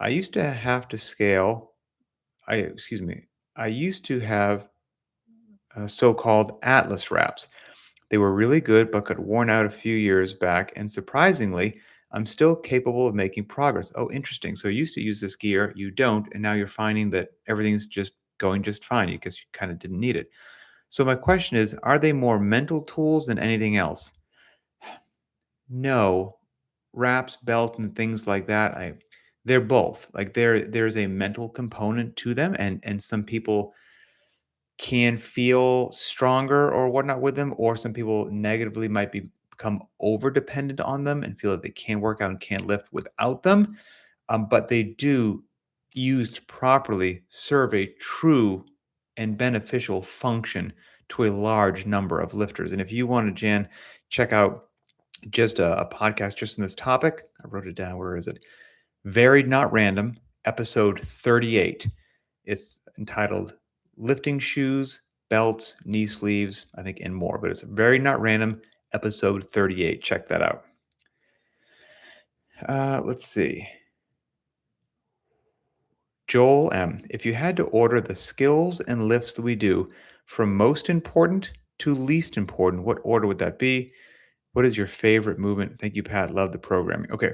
I used to have to scale, I excuse me, I used to have so-called Atlas wraps. They were really good, but got worn out a few years back. And surprisingly, I'm still capable of making progress. Oh, interesting. So you used to use this gear, you don't, and now you're finding that everything's just going just fine because you kind of didn't need it. So my question is, are they more mental tools than anything else? No. Wraps, belt, and things like that, they're both. Like there's a mental component to them, and some people can feel stronger or whatnot with them, or some people negatively might become over dependent on them and feel that they can't work out and can't lift without them. But they do, used properly, serve a true and beneficial function to a large number of lifters. And if you want to, Jan, check out just a podcast just on this topic, I wrote it down. Where is it? Varied Not Random, episode 38. It's entitled Lifting Shoes, Belts, Knee Sleeves, I think, and more. But it's Varied Not Random, episode 38. Check that out. Let's see. Joel M. If you had to order the skills and lifts that we do from most important to least important, what order would that be? What is your favorite movement? Thank you, Pat. Love the programming. Okay.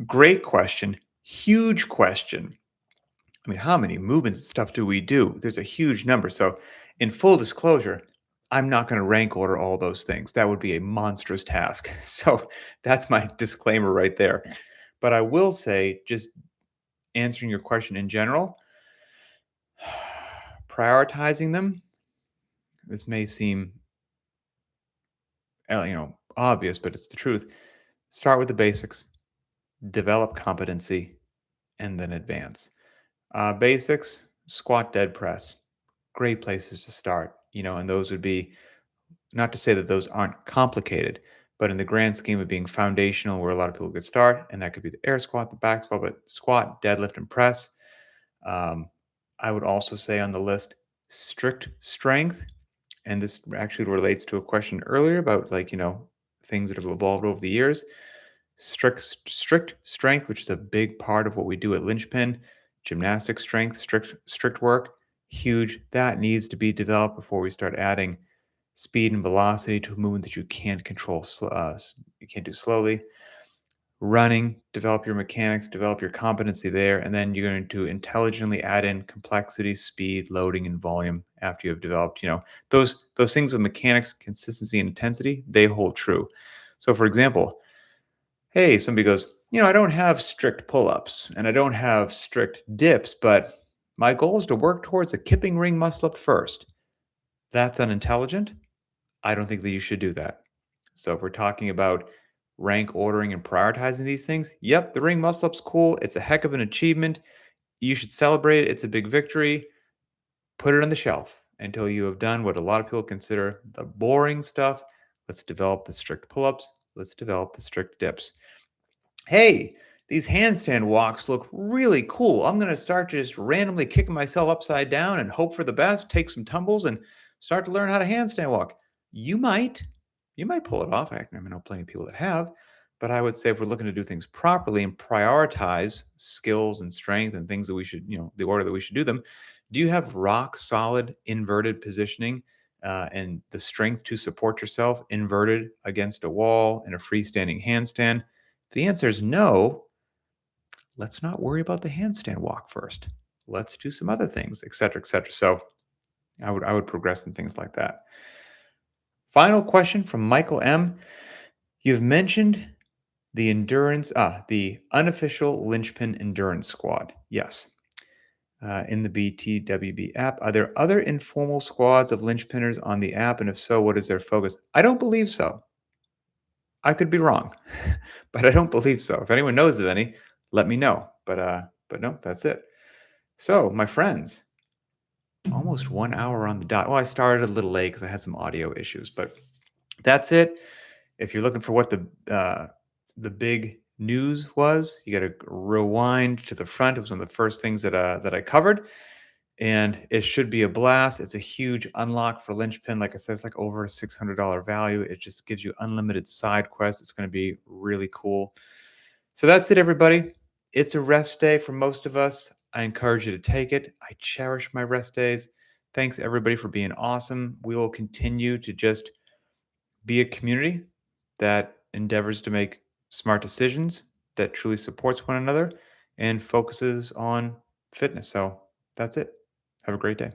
Great question. Huge question. I mean, how many movements and stuff do we do? There's a huge number. So, in full disclosure, I'm not going to rank order all those things. That would be a monstrous task. So, that's my disclaimer right there. But I will say, just answering your question in general, prioritizing them, this may seem obvious, but it's the truth. Start with the basics, develop competency, and then advance. Basics, squat, dead press. Great places to start, and those would be, not to say that those aren't complicated, but in the grand scheme of being foundational, where a lot of people could start, and that could be the air squat, the back squat, but squat, deadlift, and press. Um, I would also say on the list, strict strength. And this actually relates to a question earlier about, like, things that have evolved over the years. Strict strength, which is a big part of what we do at Linchpin. Gymnastic strength, strict work, huge. That needs to be developed before we start adding speed and velocity to a movement that you can't control. You can't do slowly. Running, develop your mechanics, develop your competency there, and then you're going to intelligently add in complexity, speed, loading, and volume after you have developed. Those things of mechanics, consistency, and intensity. They hold true. So, for example, hey, somebody goes, I don't have strict pull-ups and I don't have strict dips, but my goal is to work towards a kipping ring muscle up first. That's unintelligent. I don't think that you should do that. So if we're talking about rank ordering and prioritizing these things, yep, the ring muscle up's cool. It's a heck of an achievement. You should celebrate it. It's a big victory. Put it on the shelf until you have done what a lot of people consider the boring stuff. Let's develop the strict pull-ups. Let's develop the strict dips. Hey, these handstand walks look really cool. I'm going to start just randomly kicking myself upside down and hope for the best, take some tumbles, and start to learn how to handstand walk. You might. You might pull it off. I know plenty of people that have. But I would say if we're looking to do things properly and prioritize skills and strength and things that we should, the order that we should do them, do you have rock solid inverted positioning and the strength to support yourself inverted against a wall in a freestanding handstand? If the answer is no, let's not worry about the handstand walk first. Let's do some other things, et cetera, et cetera. So I would progress in things like that. Final question from Michael M. You've mentioned the unofficial Linchpin endurance squad. Yes. In the BTWB app. Are there other informal squads of Linchpinners on the app? And if so, what is their focus? I don't believe so. I could be wrong, but I don't believe so. If anyone knows of any, let me know. But no, that's it. So, my friends, almost 1 hour on the dot. Well, I started a little late because I had some audio issues, but that's it. If you're looking for what the big news was, you got to rewind to the front. It was one of the first things that I covered, and it should be a blast. It's a huge unlock for Linchpin. Like I said, it's like over a $600 value. It just gives you unlimited side quests. It's going to be really cool. So that's it, everybody. It's a rest day for most of us. I encourage you to take it. I cherish my rest days. Thanks, everybody, for being awesome. We will continue to just be a community that endeavors to make smart decisions, that truly supports one another, and focuses on fitness. So that's it. Have a great day.